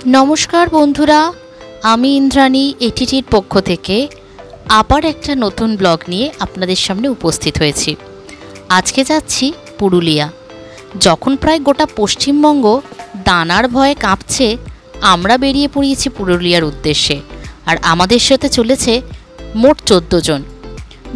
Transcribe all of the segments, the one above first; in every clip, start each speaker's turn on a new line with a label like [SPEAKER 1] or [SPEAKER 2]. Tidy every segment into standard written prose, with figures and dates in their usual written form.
[SPEAKER 1] নমস্কার বন্ধুরা, আমি ইন্দ্রাণী এটিটির পক্ষ থেকে আবার একটা নতুন ব্লগ নিয়ে আপনাদের সামনে উপস্থিত হয়েছি। আজকে যাচ্ছি পুরুলিয়া। যখন প্রায় গোটা পশ্চিমবঙ্গ দানার ভয়ে কাঁপছে, আমরা বেরিয়ে পড়িয়েছি পুরুলিয়ার উদ্দেশ্যে। আর আমাদের সাথে চলেছে মোট 14 জন।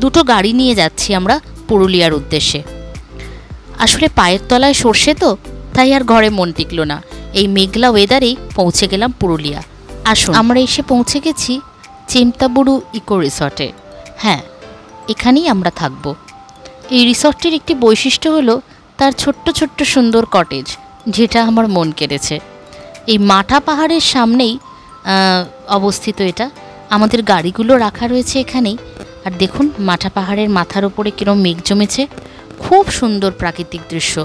[SPEAKER 1] দুটো গাড়ি নিয়ে যাচ্ছি আমরা পুরুলিয়ার উদ্দেশ্যে। আসলে পায়ের তলায় সর্ষে তো, তাই আর ঘরে মন টিকলো না। এই মেঘলা ওয়েদারেই পৌঁছে গেলাম পুরুলিয়া। আসুন, আমরা এসে পৌঁছে গেছি চিমতাবুরু ইকো রিসর্টে। হ্যাঁ, এখানেই আমরা থাকব। এই রিসর্টটির একটি বৈশিষ্ট্য হলো তার ছোট্ট ছোট্ট সুন্দর কটেজ, যেটা আমার মন কেড়েছে। এই মাঠা পাহাড়ের সামনেই অবস্থিত এটা। আমাদের গাড়িগুলো রাখা রয়েছে এখানেই। আর দেখুন মাঠা পাহাড়ের মাথার ওপরে কিরম মেঘ জমেছে। খুব সুন্দর প্রাকৃতিক দৃশ্য।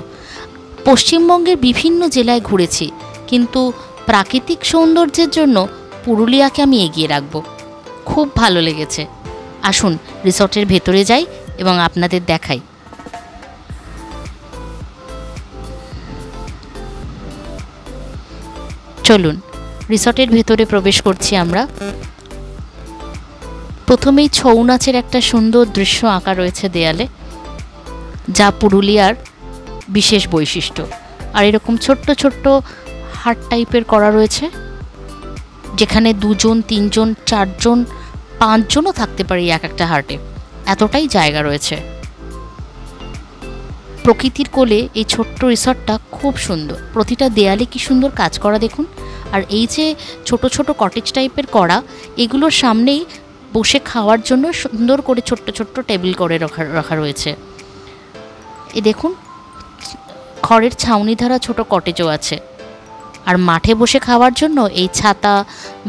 [SPEAKER 1] পশ্চিমবঙ্গের বিভিন্ন জেলায় ঘুরেছি, কিন্তু প্রাকৃতিক সৌন্দর্যের জন্য পুরুলিয়াকে আমি এগিয়ে রাখব। খুব ভালো লেগেছে। আসুন রিসর্টের ভেতরে যাই এবং আপনাদের দেখাই। চলুন, রিসর্টের ভেতরে প্রবেশ করছি আমরা। প্রথমেই ছৌ নাচের একটা সুন্দর দৃশ্য আঁকা রয়েছে দেয়ালে, যা পুরুলিয়ার বিশেষ বৈশিষ্ট্য। আর এরকম ছোট্ট ছোট্ট হাট টাইপের করা রয়েছে, যেখানে 2 জন 3 জন 4 জন 5 জনও থাকতে পারে এক একটা হাটে, এতটাই জায়গা রয়েছে। প্রকৃতির কোলে এই ছোট্ট রিসর্টটা খুব সুন্দর। প্রতিটা দেয়ালে কি সুন্দর কাজ করা দেখুন। আর এই যে ছোট ছোট কটেজ টাইপের করা, এগুলোর সামনেই বসে খাওয়ার জন্য সুন্দর করে ছোট্ট ছোট্ট টেবিল করে রাখা রয়েছে। এ দেখুন, খড়ের ছাউনি ধারা ছোট কটেজও আছে। আর মাঠে বসে খাওয়ার জন্য এই ছাতা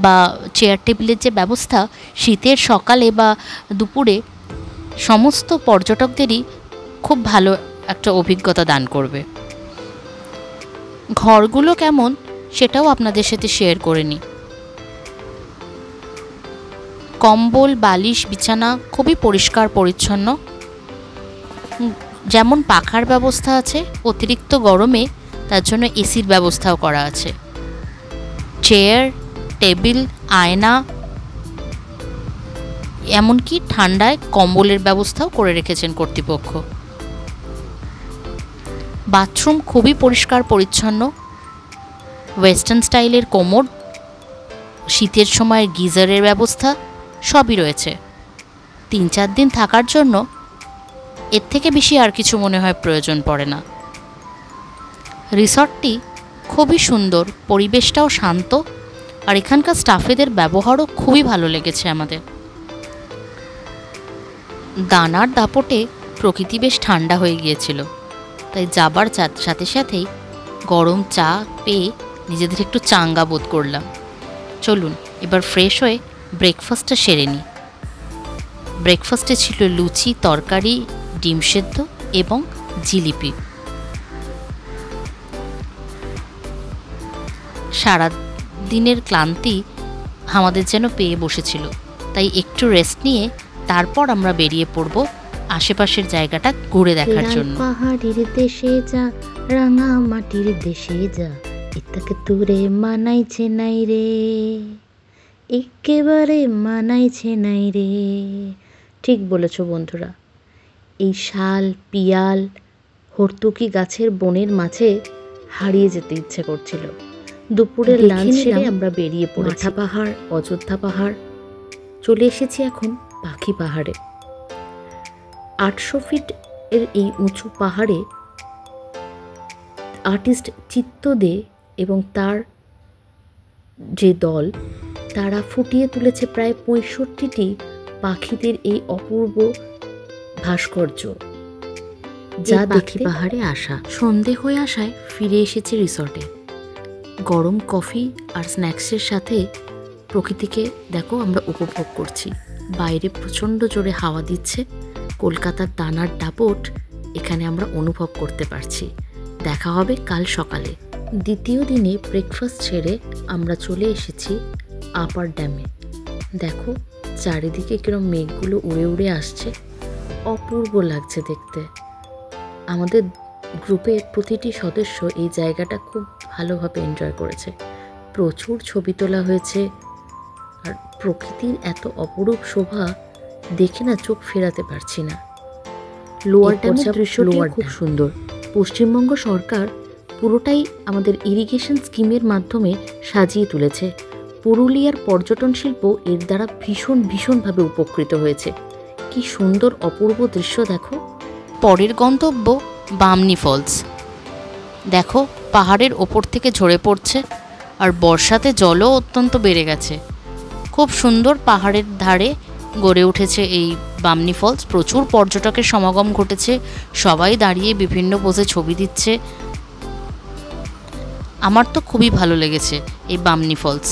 [SPEAKER 1] বা চেয়ার টেবিলের যে ব্যবস্থা, শীতের সকালে বা দুপুরে সমস্ত পর্যটকদেরই খুব ভালো একটা অভিজ্ঞতা দান করবে। ঘরগুলো কেমন সেটাও আপনাদের সাথে শেয়ার করে নিই। কম্বল, বালিশ, বিছানা খুবই পরিষ্কার পরিচ্ছন্ন। যেমন পাখার ব্যবস্থা আছে, অতিরিক্ত গরমে তার জন্য এসির ব্যবস্থাও করা আছে। চেয়ার, টেবিল, আয়না, এমনকি ঠান্ডায় কম্বলের ব্যবস্থাও করে রেখেছেন কর্তৃপক্ষ। বাথরুম খুবই পরিষ্কার পরিচ্ছন্ন। ওয়েস্টার্ন স্টাইলের কোমোড, শীতের সময় গিজারের ব্যবস্থা সবই রয়েছে। 3-4 দিন থাকার জন্য এর থেকে বেশি আর কিছু মনে হয় প্রয়োজন পড়ে না। রিসর্টটি খুবই সুন্দর, পরিবেশটাও শান্ত। আর এখানকার স্টাফেদের ব্যবহারও খুবই ভালো লেগেছে আমাদের। দানার দাপটে প্রকৃতি বেশ ঠান্ডা হয়ে গিয়েছিল, তাই যাবার সাথে সাথেই গরম চা পেয়ে নিজেদের একটু চাঙ্গা বোধ করলাম। চলুন এবার ফ্রেশ হয়ে ব্রেকফাস্টটা সেরে নিই। ব্রেকফাস্টে ছিল লুচি, তরকারি, ডিম সেদ্ধ এবং জিলিপি। সারা দিনের ক্লান্তি আমাদের যেন পেয়ে বসেছিল, তাই একটু রেস্ট নিয়ে তারপর আমরা বেরিয়ে পড়ব আশেপাশের জায়গাটা ঘুরে দেখার জন্য।
[SPEAKER 2] পাহাড়ের দেশে যা, রাঙা মাটির দেশে যা, এটাকে তোরে মানাইছে নাই রে, একেবারে মানাইছে নাই রে। ঠিক বলেছ বন্ধুরা। এই শাল, পিয়াল, হর্তুকি গাছের বনের মাঝে হারিয়ে যেতে ইচ্ছে করছিল। দুপুরের লাঞ্চ সেরে আমরা বেরিয়ে পড়েছি মাঠা পাহাড়, অযোধ্যা পাহাড়। চলে এসেছি এখন পাখি পাহাড়ে। 800 ফিট এর এই উঁচু পাহাড়ে আর্টিস্ট চিত্ত দে এবং তার যে দল, তারা ফুটিয়ে তুলেছে প্রায় 65টি পাখিদের এই অপূর্ব ভাস্কর্য, যা দেখে পাহাড়ে আসা। সন্ধে হয়ে আসায় ফিরে এসেছি রিসর্টে। গরম কফি আর স্ন্যাক্সের সাথে প্রকৃতিকে দেখো আমরা উপভোগ করছি। বাইরে প্রচণ্ড জোরে হাওয়া দিচ্ছে। কলকাতার দানার দাপট এখানে আমরা অনুভব করতে পারছি। দেখা হবে কাল সকালে। দ্বিতীয় দিনে ব্রেকফাস্ট ছেড়ে আমরা চলে এসেছি আপার ড্যামে। দেখো চারিদিকে কিরম মেঘগুলো উড়ে উড়ে আসছে, অপূর্ব লাগছে দেখতে। আমাদের গ্রুপের প্রতিটি সদস্য এই জায়গাটা খুব ভালোভাবে এনজয় করেছে। প্রচুর ছবি তোলা হয়েছে। আর প্রকৃতির এত অপরূপ শোভা দেখে না চোখ ফেরাতে পারছি না। লোয়ার ড্যামের দৃশ্যটি খুব সুন্দর। পশ্চিমবঙ্গ সরকার পুরোটাই আমাদের ইরিগেশন স্কিমের মাধ্যমে সাজিয়ে তুলেছে। পুরুলিয়ার পর্যটন শিল্প এর দ্বারা ভীষণভাবে উপকৃত হয়েছে। কি সুন্দর অপূর্ব দৃশ্য দেখো।
[SPEAKER 1] পরের গন্তব্য বামনি ফলস। দেখো পাহাড়ের ওপর থেকে ঝরে পড়ছে, আর বর্ষাতে জলও অত্যন্ত বেড়ে গেছে। খুব সুন্দর পাহাড়ের ধারে গড়ে উঠেছে এই বামনি ফলস। প্রচুর পর্যটকের সমাগম ঘটেছে, সবাই দাঁড়িয়ে বিভিন্ন পোজে ছবি দিচ্ছে। আমার তো খুবই ভালো লেগেছে এই বামনি ফলস।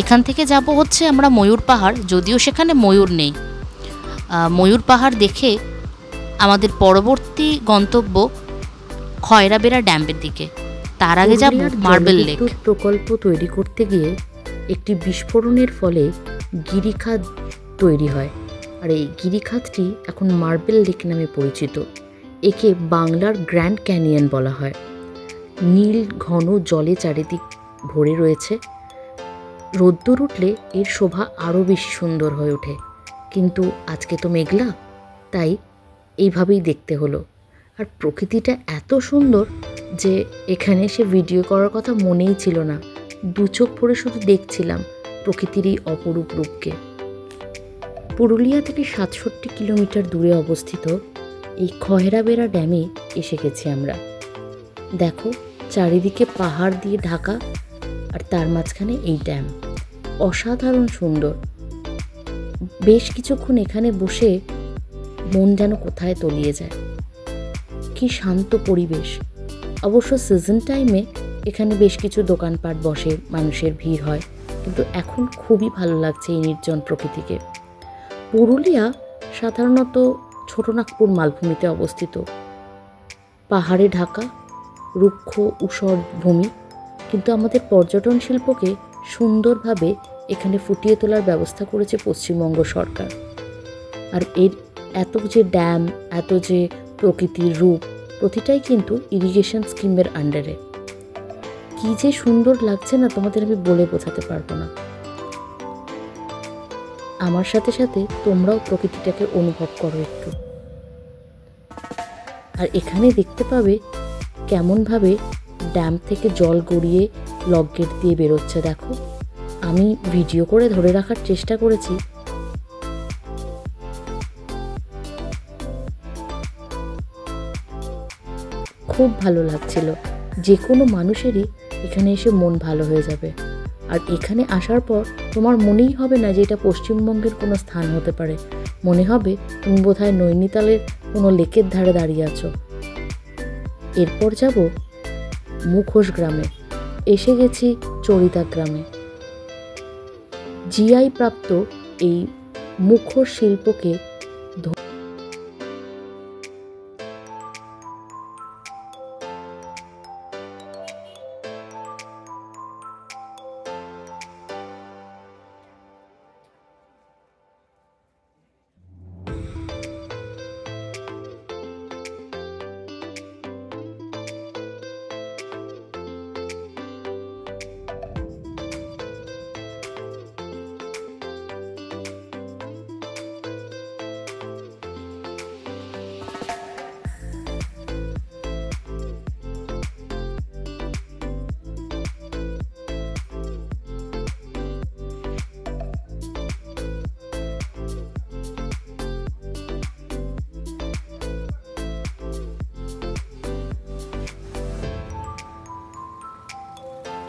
[SPEAKER 1] এখান থেকে যাব হচ্ছে আমরা ময়ূর পাহাড়, যদিও সেখানে ময়ূর নেই। ময়ূর পাহাড় দেখে আমাদের পরবর্তী গন্তব্য খয়রাবেড়া ড্যামের দিকে। তার আগে যাব মার্বেল লেক।
[SPEAKER 2] প্রকল্প তৈরি করতে গিয়ে একটি বিস্ফোরণের ফলে গিরিখাত তৈরি হয়, আর এই গিরিখাতটি এখন মার্বেল লেক নামে পরিচিত। একে বাংলার গ্র্যান্ড ক্যানিয়ন বলা হয়। নীল ঘন জলে চারিদিক ভরে রয়েছে। রোদ্দুর উঠলে এর শোভা আরও বেশি সুন্দর হয়ে ওঠে, কিন্তু আজকে তো মেঘলা, তাই এইভাবেই দেখতে হলো। আর প্রকৃতিটা এত সুন্দর যে এখানে এসে ভিডিও করার কথা মনেই ছিল না। দু চোখ ভরে শুধু দেখছিলাম প্রকৃতির এই অপরূপ রূপকে। পুরুলিয়া থেকে ৬৭ কিলোমিটার দূরে অবস্থিত এই খয়রাবেড়া ড্যামে এসে গেছি আমরা। দেখো চারিদিকে পাহাড় দিয়ে ঢাকা, আর তার মাঝখানে এই ড্যাম। অসাধারণ সুন্দর। বেশ কিছুক্ষণ এখানে বসে মন যেন কোথায় তলিয়ে যায়। কি শান্ত পরিবেশ। অবশ্য সিজন টাইমে এখানে বেশ কিছু দোকানপাট বসে, মানুষের ভিড় হয়, কিন্তু এখন খুবই ভালো লাগছে এই নির্জন প্রকৃতিকে। পুরুলিয়া সাধারণত ছোটনাগপুর মালভূমিতে অবস্থিত। পাহাড়ে ঢাকা রুক্ষ ঊষর ভূমি, কিন্তু আমাদের পর্যটন শিল্পকে সুন্দরভাবে এখানে ফুটিয়ে তোলার ব্যবস্থা করেছে পশ্চিমবঙ্গ সরকার। আর এর এত যে ড্যাম, এত যে প্রকৃতির রূপ, প্রতিটাই কিন্তু ইরিগেশন স্কিমের আন্ডারে। কি যে সুন্দর লাগছে না, তোমাদের আমি বলে বোঝাতে পারবো না। আমার সাথে সাথে তোমরাও প্রকৃতিটাকে অনুভব করো একটু। আর এখানে দেখতে পাবে কেমনভাবে ড্যাম থেকে জল গড়িয়ে লক গেট দিয়ে বেরোচ্ছে। দেখো, আমি ভিডিও করে ধরে রাখার চেষ্টা করেছি। খুব ভালো লাগছিল। যে কোনো মানুষেরই এখানে এসে মন ভালো হয়ে যাবে। আর এখানে আসার পর তোমার মনেই হবে না যে এটা পশ্চিমবঙ্গের কোনো স্থান হতে পারে। মনে হবে তুমি বোধহয় নৈনিতালের কোনো লেকের ধারে দাঁড়িয়ে আছো। এরপর যাব মুখোশ গ্রামে। এসে গেছি চরিতা গ্রামে। জিআই প্রাপ্ত এই মুখোশ শিল্পকে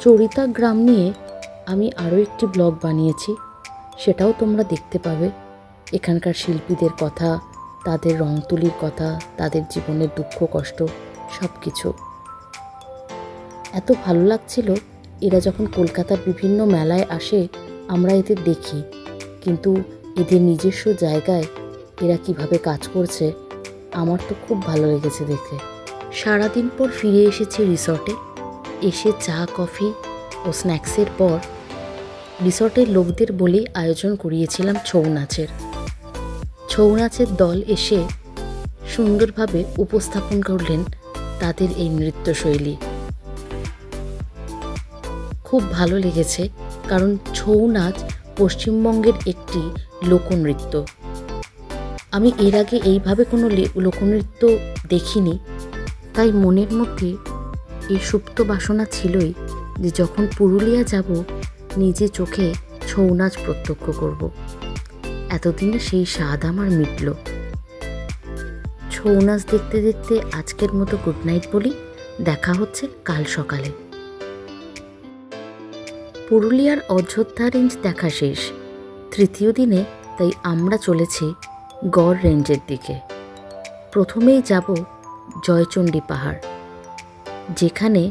[SPEAKER 2] চরিতা গ্রাম নিয়ে আমি আরও একটি ব্লগ বানিয়েছি, সেটাও তোমরা দেখতে পাবে। এখানকার শিল্পীদের কথা, তাদের রং তুলির কথা, তাদের জীবনের দুঃখ কষ্ট সব কিছু। এত ভালো লাগছিল। এরা যখন কলকাতার বিভিন্ন মেলায় আসে আমরা এদের দেখি, কিন্তু এদের নিজস্ব জায়গায় এরা কিভাবে কাজ করছে আমার তো খুব ভালো লেগেছে দেখে। সারাদিন পর ফিরে এসেছি রিসর্টে। এসে চা কফি ও স্ন্যাক্সের পর রিসর্টের লোকদের বলেই আয়োজন করিয়েছিলাম ছৌ নাচের। ছৌ নাচের দল এসে সুন্দরভাবে উপস্থাপন করলেন তাদের এই নৃত্যশৈলী। খুব ভালো লেগেছে, কারণ ছৌ নাচ পশ্চিমবঙ্গের একটি লোকনৃত্য। আমি এর আগে এইভাবে কোনো লোকনৃত্য দেখিনি, তাই মনের মধ্যে এই সুপ্ত বাসনা ছিলই যে যখন পুরুলিয়া যাব নিজে চোখে ছৌ নাচ প্রত্যক্ষ করব। এতদিনে সেই স্বাদ আমার মিটল। ছৌ নাচ দেখতে দেখতে আজকের মতো গুড নাইট বলি। দেখা হচ্ছে কাল সকালে। পুরুলিয়ার অযোধ্যা রেঞ্জ দেখা শেষ, তৃতীয় দিনে, তাই আমরা চলেছি গড় রেঞ্জের দিকে। প্রথমেই যাব জয়চণ্ডী পাহাড়, যেখানে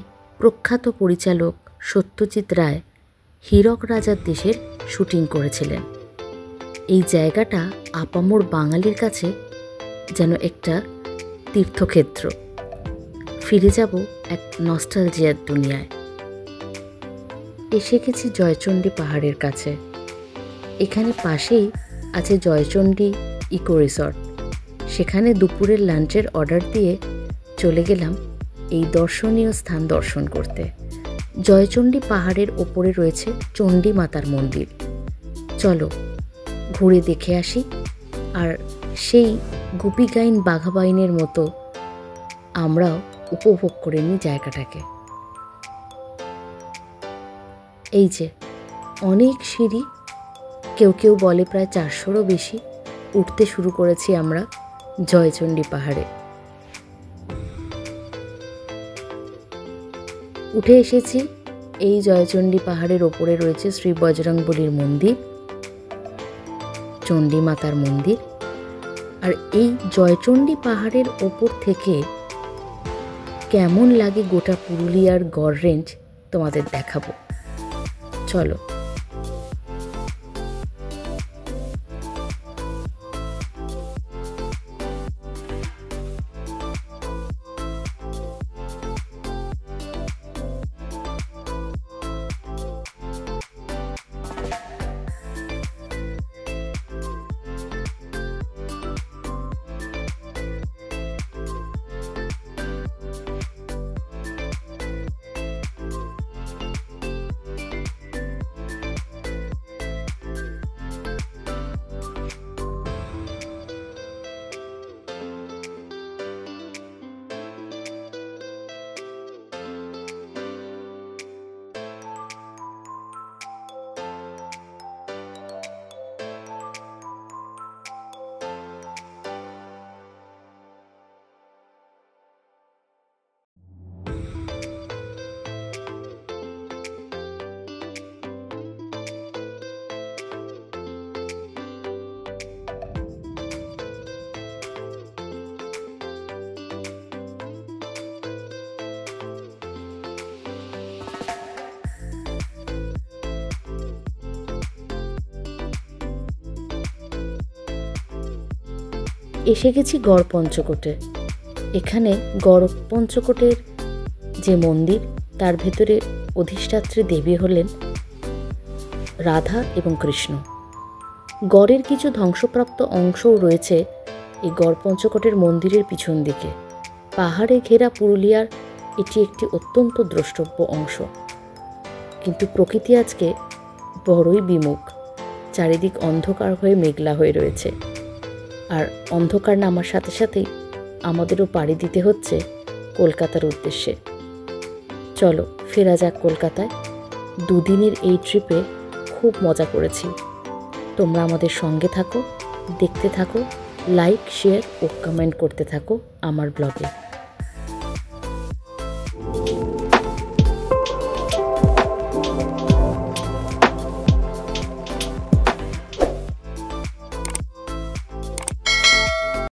[SPEAKER 2] প্রখ্যাত পরিচালক সত্যজিৎ রায় হীরক রাজার দেশের শুটিং করেছিলেন। এই জায়গাটা আপামর বাঙালির কাছে যেন একটা তীর্থক্ষেত্র। ফিরে যাব এক নস্টালজিয়ার দুনিয়ায়। এসে গেছি জয়চণ্ডী পাহাড়ের কাছে। এখানে পাশেই আছে জয়চণ্ডী ইকো রিসর্ট। সেখানে দুপুরের লাঞ্চের অর্ডার দিয়ে চলে গেলাম এই দর্শনীয় স্থান দর্শন করতে। জয়চণ্ডী পাহাড়ের ওপরে রয়েছে চণ্ডী মাতার মন্দির। চলো ঘুরে দেখে আসি, আর সেই গুপি গাইন বাঘা বাইনের মতো আমরাও উপভোগ করে নিই জায়গাটাকে। এই যে অনেক সিঁড়ি, কেউ কেউ বলে প্রায় 400-রও বেশি, উঠতে শুরু করেছি আমরা জয়চণ্ডী পাহাড়ে। উঠে এসেছি। এই জয়চণ্ডী পাহাড়ের ওপরে রয়েছে শ্রী বজরংবলীর মন্দির, চণ্ডী মাতার মন্দির। আর এই জয়চণ্ডী পাহাড়ের ওপর থেকে কেমন লাগে গোটা পুরুলিয়ার গড় রেঞ্জ তোমাদের দেখাবো। চলো। এসে গেছি গড় পঞ্চকোটে। এখানে গড় পঞ্চকোটের যে মন্দির, তার ভেতরে অধিষ্ঠাত্রী দেবী হলেন রাধা এবং কৃষ্ণ। গড়ের কিছু ধ্বংসপ্রাপ্ত অংশও রয়েছে এই গড় পঞ্চকোটের মন্দিরের পিছন দিকে। পাহাড়ে ঘেরা পুরুলিয়ার এটি একটি অত্যন্ত দ্রষ্টব্য অংশ, কিন্তু প্রকৃতি আজকে বড়ই বিমুখ। চারিদিক অন্ধকার হয়ে মেঘলা হয়ে রয়েছে, আর অন্ধকার নামার সাথে সাথেই আমাদেরও পাড়ি দিতে হচ্ছে কলকাতার উদ্দেশ্যে। চলো ফেরা যাক কলকাতায়। দুদিনের এই ট্রিপে খুব মজা করেছি। তোমরা আমাদের সঙ্গে থাকো, দেখতে থাকো, লাইক, শেয়ার ও কমেন্ট করতে থাকো আমার ব্লগে।